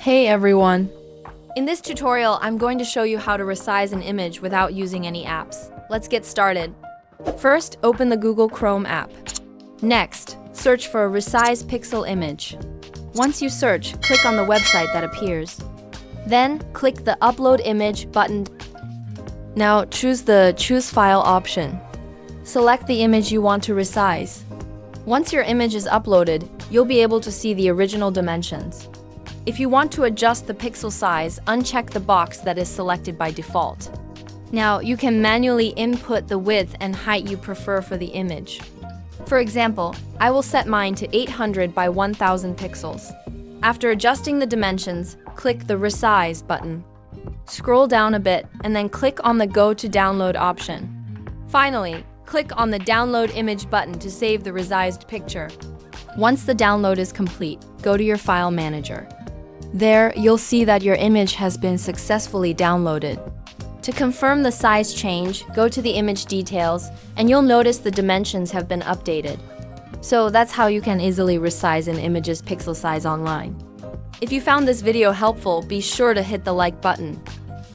Hey everyone! In this tutorial, I'm going to show you how to resize an image without using any apps. Let's get started. First, open the Google Chrome app. Next, search for a Resize pixel image. Once you search, click on the website that appears. Then, click the Upload Image button. Now, choose the Choose File option. Select the image you want to resize. Once your image is uploaded, you'll be able to see the original dimensions. If you want to adjust the pixel size, uncheck the box that is selected by default. Now, you can manually input the width and height you prefer for the image. For example, I will set mine to 800 by 1000 pixels. After adjusting the dimensions, click the Resize button. Scroll down a bit and then click on the Go to Download option. Finally, click on the Download Image button to save the resized picture. Once the download is complete, go to your file manager. There, you'll see that your image has been successfully downloaded. To confirm the size change, go to the image details, and you'll notice the dimensions have been updated. So that's how you can easily resize an image's pixel size online. If you found this video helpful, be sure to hit the like button.